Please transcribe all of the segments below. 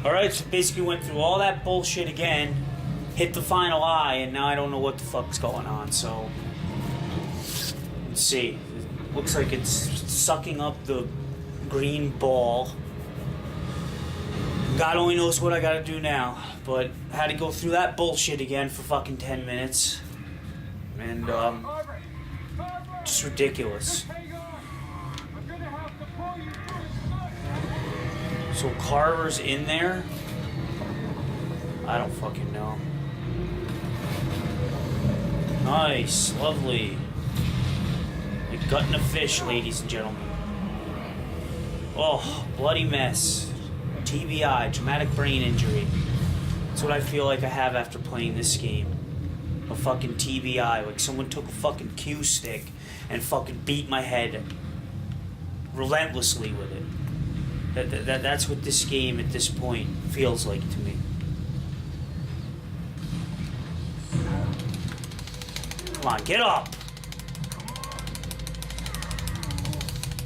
Alright, so basically went through all that bullshit again, hit the final eye, and now I don't know what the fuck's going on, so... Let's see. It looks like it's sucking up the green ball. God only knows what I gotta do now, but I had to go through that bullshit again for fucking 10 minutes. And, just ridiculous. So Carver's in there? I don't fucking know. Nice, lovely. Like gutting a fish, ladies and gentlemen. Oh, bloody mess. TBI, traumatic brain injury. That's what I feel like I have after playing this game. A fucking TBI, like someone took a fucking cue stick and fucking beat my head relentlessly with it. That's what this game at this point feels like to me. Come on, get up!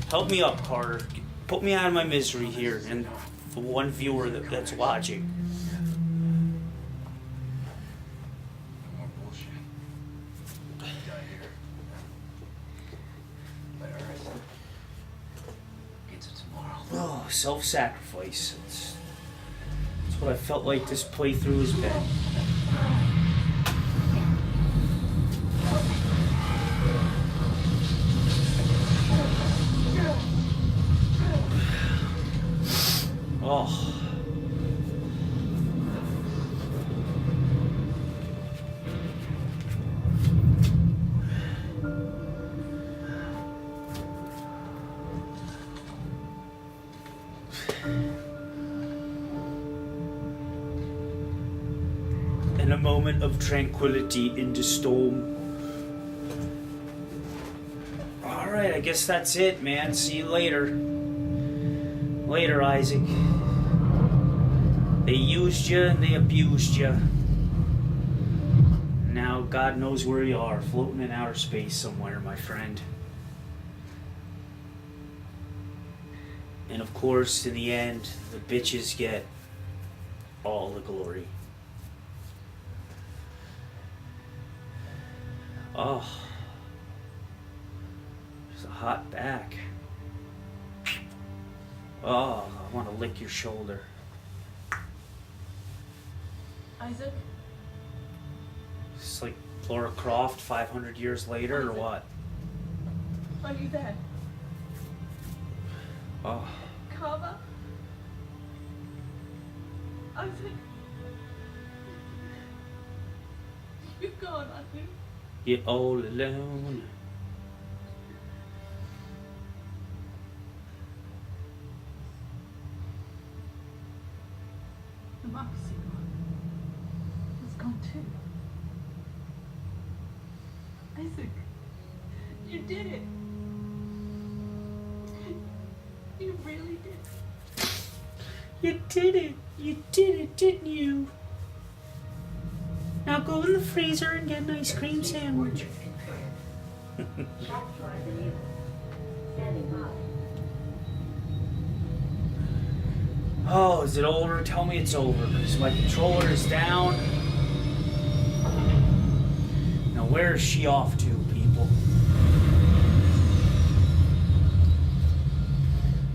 Help me up, Carter. Put me out of my misery here, and for one viewer that's watching. Oh, self-sacrifice. That's what I felt like this playthrough has been. Oh. And a moment of tranquility in the storm. Alright, I guess that's it, man. See you later. Later, Isaac. They used you and they abused you. Now God knows where you are, floating in outer space somewhere, my friend. And of course, in the end, the bitches get all the glory. Oh. There's a hot back. Oh, I want to lick your shoulder. Isaac? It's like Laura Croft 500 years later, Isaac? Or what? Are you there? Oh. Carver? Isaac? You're gone, aren't you? You're all alone. Democracy was gone too. Isaac, you did it. You really did. You did it. You did it, didn't you? Now go in the freezer and get an ice cream sandwich. Oh, is it over? Tell me it's over. So my controller is down. Now where is she off to, people?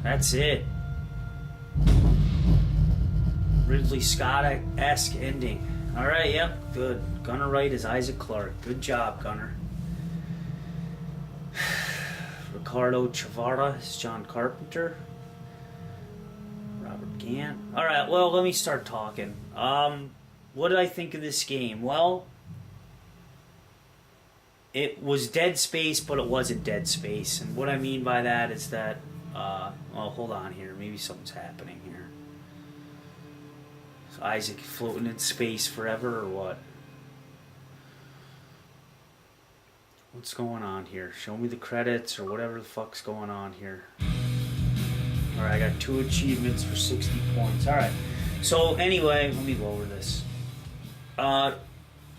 That's it. Ridley Scott-esque ending. Alright, yep, good. Gunner Wright is Isaac Clarke. Good job, Gunner. Ricardo Chavarra is John Carpenter. Robert Gant. Alright, well, let me start talking. What did I think of this game? Well, it was Dead Space, but it wasn't Dead Space. And what I mean by that is that, well, hold on here. Maybe something's happening here. So Isaac floating in space forever, or what? What's going on here? Show me the credits, or whatever the fuck's going on here. Alright, I got 2 achievements for 60 points. Alright, so anyway, let me lower this.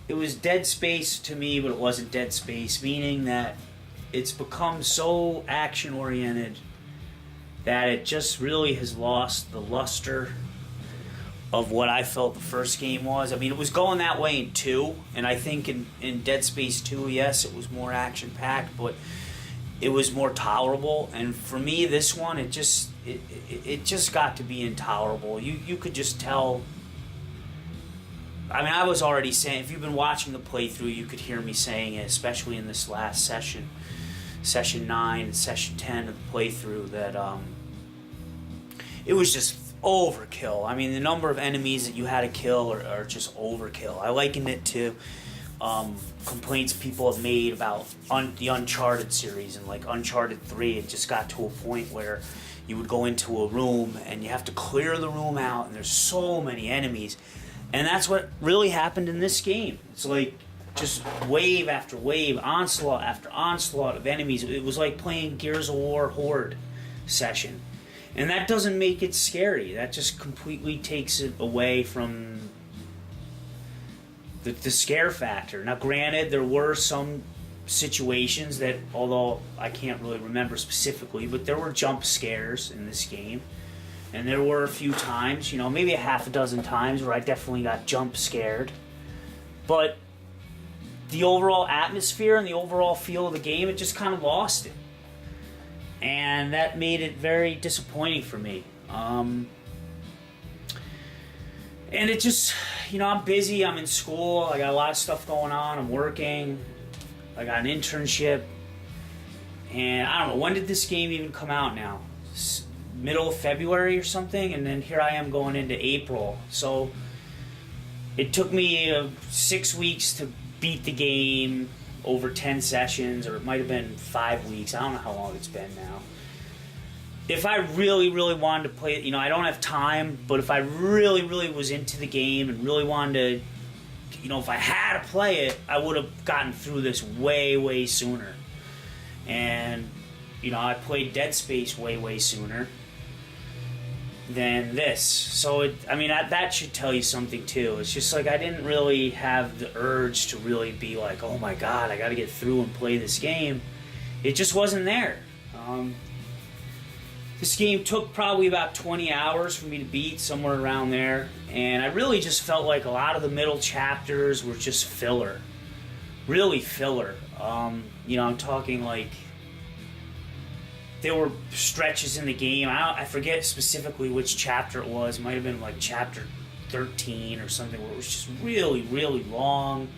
It was Dead Space to me, but it wasn't Dead Space, meaning that it's become so action-oriented that it just really has lost the luster of what I felt the first game was. I mean, it was going that way in 2, and I think in Dead Space 2, yes, it was more action-packed, but it was more tolerable. And for me, this one, it just got to be intolerable. You could just tell. I mean, I was already saying, if you've been watching the playthrough, you could hear me saying it, especially in this last session, Session 9 and Session 10 of the playthrough, that it was just overkill. I mean, the number of enemies that you had to kill are just overkill. I likened it to complaints people have made about the Uncharted series, and like Uncharted 3, it just got to a point where you would go into a room and you have to clear the room out, and there's so many enemies. And that's what really happened in this game. It's like just wave after wave, onslaught after onslaught of enemies. It was like playing Gears of War Horde session. And that doesn't make it scary. That just completely takes it away from the scare factor. Now, granted, there were some situations that, although I can't really remember specifically, but there were jump scares in this game. And there were a few times, maybe a half a dozen times where I definitely got jump scared. But the overall atmosphere and the overall feel of the game, it just kind of lost it. And that made it very disappointing for me. And it just, I'm busy, I'm in school, I got a lot of stuff going on, I'm working, I got an internship. And I don't know, when did this game even come out now? Middle of February or something, and then here I am going into April. So it took me 6 weeks to beat the game over 10 sessions, or it might have been 5 weeks. I don't know how long it's been now. If I really, really wanted to play it, I don't have time, but if I really, really was into the game and really wanted to, if I had to play it, I would have gotten through this way, way sooner. And, I played Dead Space way, way sooner than this. So that should tell you something too. It's just like I didn't really have the urge to really be like, oh my god, I gotta get through and play this game. It just wasn't there. This game took probably about 20 hours for me to beat, somewhere around there, and I really just felt like a lot of the middle chapters were just filler. Really filler. I'm talking like there were stretches in the game. I forget specifically which chapter it was. It might have been like chapter 13 or something, where it was just really, really long.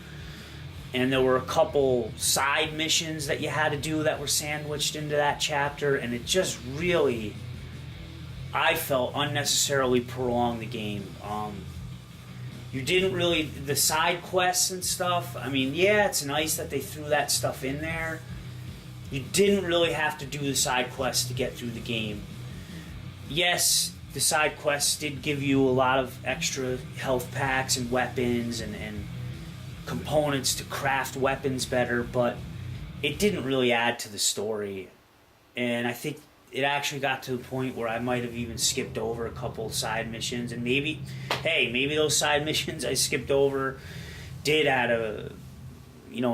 And there were a couple side missions that you had to do that were sandwiched into that chapter. And it just really, I felt, unnecessarily prolonged the game. You didn't really, the side quests and stuff, I mean, yeah, it's nice that they threw that stuff in there. You didn't really have to do the side quests to get through the game. Yes, the side quests did give you a lot of extra health packs and weapons and components to craft weapons better, but it didn't really add to the story. And I think it actually got to the point where I might have even skipped over a couple side missions, and maybe those side missions I skipped over did add an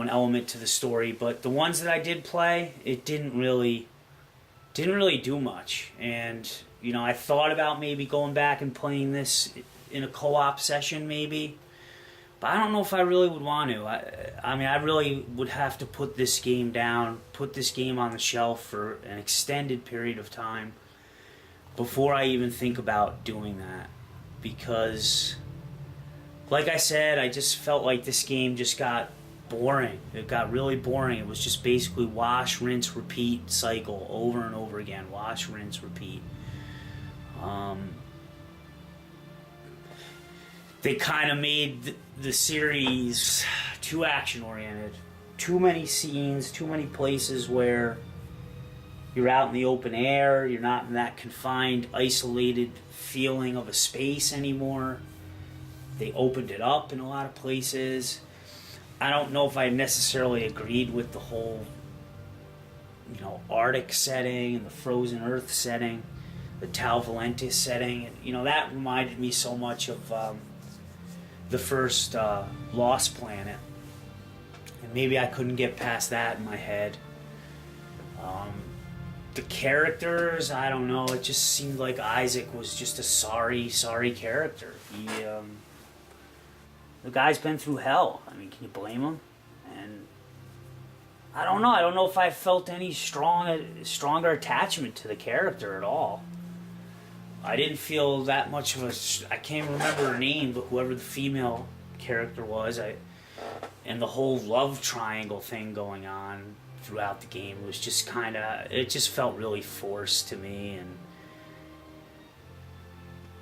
element to the story, but the ones that I did play, it didn't really do much. And I thought about maybe going back and playing this in a co-op session maybe, but I don't know if I really would want to. I really would have to put this game down, put this game on the shelf for an extended period of time before I even think about doing that, because like I said, I just felt like this game just got boring. It got really boring. It was just basically wash, rinse, repeat cycle over and over again. Wash, rinse, repeat. They kind of made the series too action-oriented. Too many scenes, too many places where you're out in the open air, you're not in that confined, isolated feeling of a space anymore. They opened it up in a lot of places. I don't know if I necessarily agreed with the whole, Arctic setting and the frozen Earth setting, the Tal Valentis setting. And, that reminded me so much of the first Lost Planet. And maybe I couldn't get past that in my head. the characters, I don't know. It just seemed like Isaac was just a sorry character. The guy's been through hell. I mean, can you blame him? And I don't know. I don't know if I felt any stronger attachment to the character at all. I didn't feel that much of a... I can't remember her name, but whoever the female character was, and the whole love triangle thing going on throughout the game was just kind of... It just felt really forced to me, and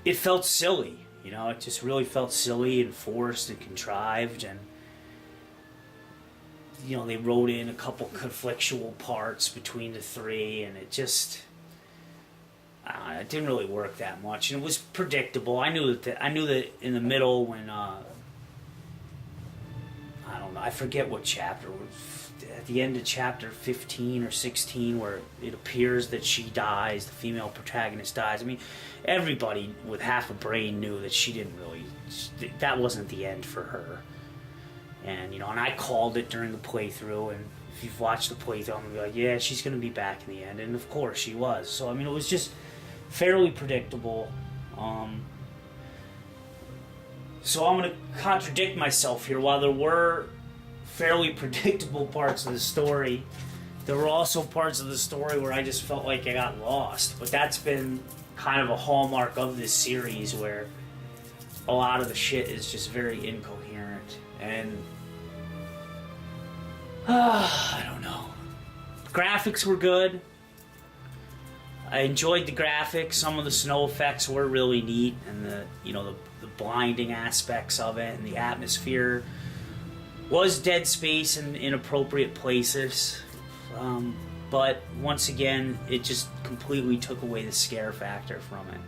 it felt silly. You know, it just really felt silly and forced and contrived, and you know, they wrote in a couple conflictual parts between the three, and it just... it didn't really work that much, and it was predictable. I knew that in the middle when I don't know, I forget what chapter, at the end of chapter 15 or 16, where it appears that she dies, the female protagonist dies. I mean, everybody with half a brain knew that she didn't really, that wasn't the end for her. And you know, and I called it during the playthrough, and if you've watched the playthrough, I'm gonna be like, yeah, she's gonna be back in the end, and of course she was. So I mean, it was just fairly predictable. So I'm going to contradict myself here. While there were fairly predictable parts of the story, there were also parts of the story where I just felt like I got lost. But that's been kind of a hallmark of this series, where a lot of the shit is just very incoherent. And I don't know. Graphics were good. I enjoyed the graphics. Some of the snow effects were really neat, and the blinding aspects of it, and the atmosphere was Dead Space in inappropriate places. But once again, it just completely took away the scare factor from it.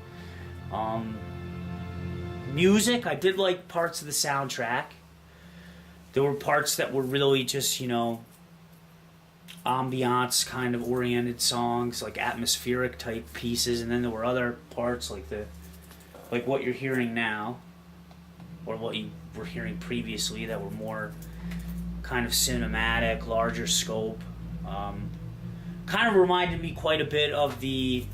Music, I did like parts of the soundtrack. There were parts that were really just, ambiance kind of oriented songs, like atmospheric type pieces, and then there were other parts like what you're hearing now, or what you were hearing previously, that were more kind of cinematic, larger scope. Kind of reminded me quite a bit of the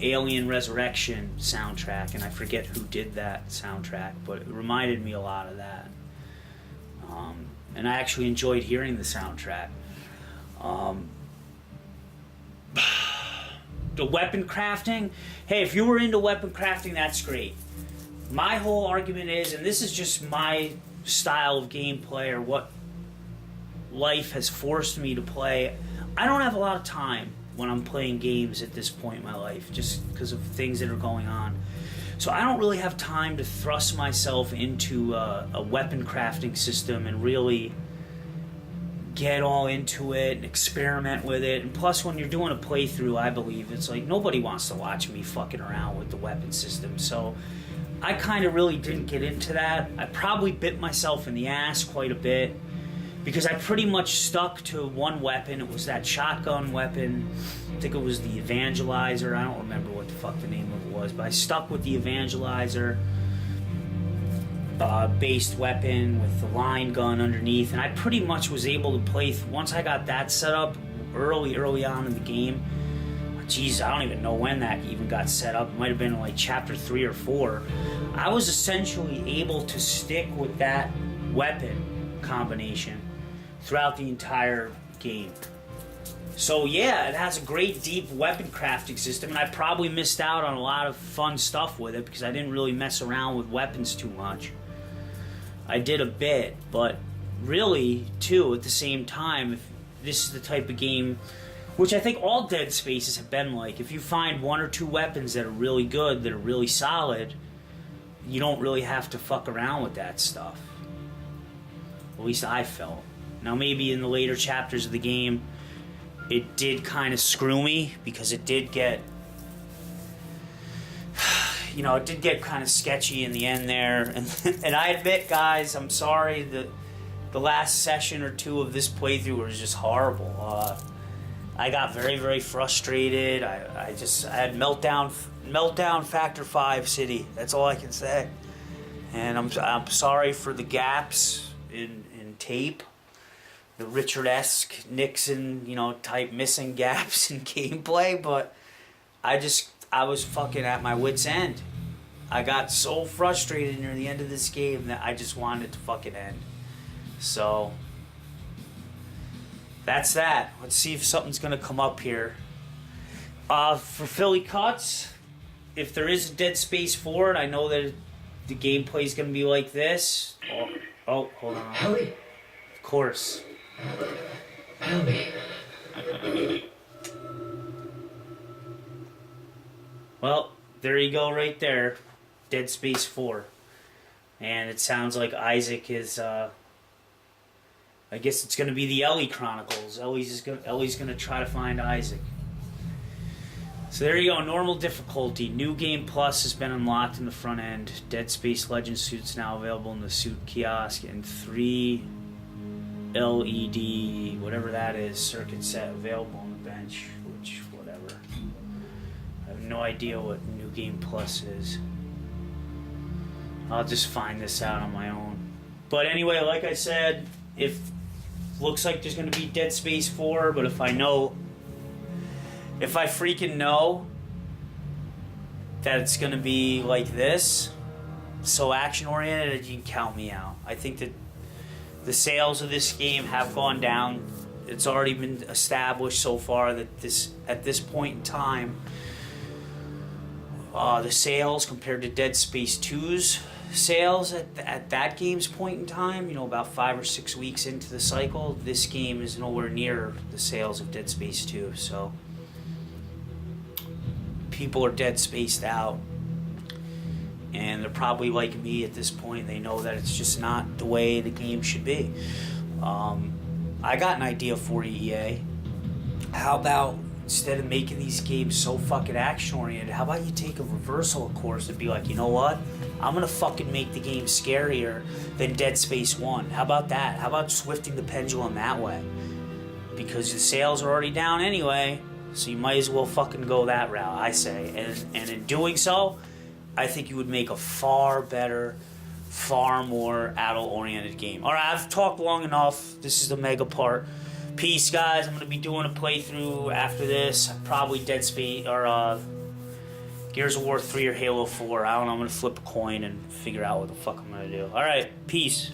Alien Resurrection soundtrack, and I forget who did that soundtrack, but it reminded me a lot of that. And I actually enjoyed hearing the soundtrack. The weapon crafting, hey, if you were into weapon crafting, that's great. My whole argument is, and this is just my style of gameplay, or what life has forced me to play, I don't have a lot of time when I'm playing games at this point in my life, just because of things that are going on. So I don't really have time to thrust myself into a weapon crafting system and really get all into it and experiment with it. And plus, when you're doing a playthrough, I believe it's like nobody wants to watch me fucking around with the weapon system. So I kind of really didn't get into that. I probably bit myself in the ass quite a bit, because I pretty much stuck to one weapon. It was that shotgun weapon. I think it was the Evangelizer. I don't remember what the fuck the name of it was, but I stuck with the Evangelizer based weapon with the line gun underneath, and I pretty much was able to play once I got that set up early on in the game. Jeez, I don't even know when that even got set up. It might have been like chapter 3 or 4. I was essentially able to stick with that weapon combination throughout the entire game. So yeah, it has a great deep weapon crafting system, and I probably missed out on a lot of fun stuff with it because I didn't really mess around with weapons too much. I did a bit, but really, too, at the same time, if this is the type of game, which I think all Dead Spaces have been like, if you find one or two weapons that are really good, that are really solid, you don't really have to fuck around with that stuff. At least I felt. Now, maybe in the later chapters of the game, it did kind of screw me, because it did get... it did get kind of sketchy in the end there. And I admit, guys, I'm sorry, the last session or two of this playthrough was just horrible. I got very, very frustrated. I had meltdown factor 5 city. That's all I can say. And I'm sorry for the gaps in tape. the Richard-esque Nixon, you know, type missing gaps in gameplay, but I was fucking at my wit's end. I got so frustrated near the end of this game that I just wanted it to fucking end. So that's that. Let's see if something's gonna come up here. For Philly Kuts, if there is a Dead Space 4, and I know that the gameplay is gonna be like this. Oh, hold on. Ellie. Of course. Ellie. Well, there you go right there. Dead Space 4. And it sounds like Isaac is, I guess it's going to be the Ellie Chronicles. Ellie's going to try to find Isaac. So there you go, normal difficulty. New Game Plus has been unlocked in the front end. Dead Space Legend suits now available in the suit kiosk, and 3 LED, whatever that is, circuit set available on the bench, which, whatever. I have no idea what New Game Plus is. I'll just find this out on my own. But anyway, like I said, looks like there's going to be Dead Space 4, but if I freaking know that it's going to be like this, so action-oriented, you can count me out. I think that the sales of this game have gone down. It's already been established so far that at this point in time, the sales compared to Dead Space 2's sales at that game's point in time, you know, about 5 or 6 weeks into the cycle, this game is nowhere near the sales of Dead Space 2. So people are dead spaced out, and they're probably like me at this point. They know that it's just not the way the game should be. I got an idea for you, EA. How about, instead of making these games so fucking action-oriented, how about you take a reversal of course and be like, you know what? I'm gonna fucking make the game scarier than Dead Space 1. How about that? How about swifting the pendulum that way? Because the sales are already down anyway, so you might as well fucking go that route, I say. And in doing so, I think you would make a far better, far more adult-oriented game. Alright, I've talked long enough. This is the mega part. Peace, guys. I'm going to be doing a playthrough after this. Probably Dead Space or Gears of War 3 or Halo 4. I don't know. I'm going to flip a coin and figure out what the fuck I'm going to do. Alright, peace.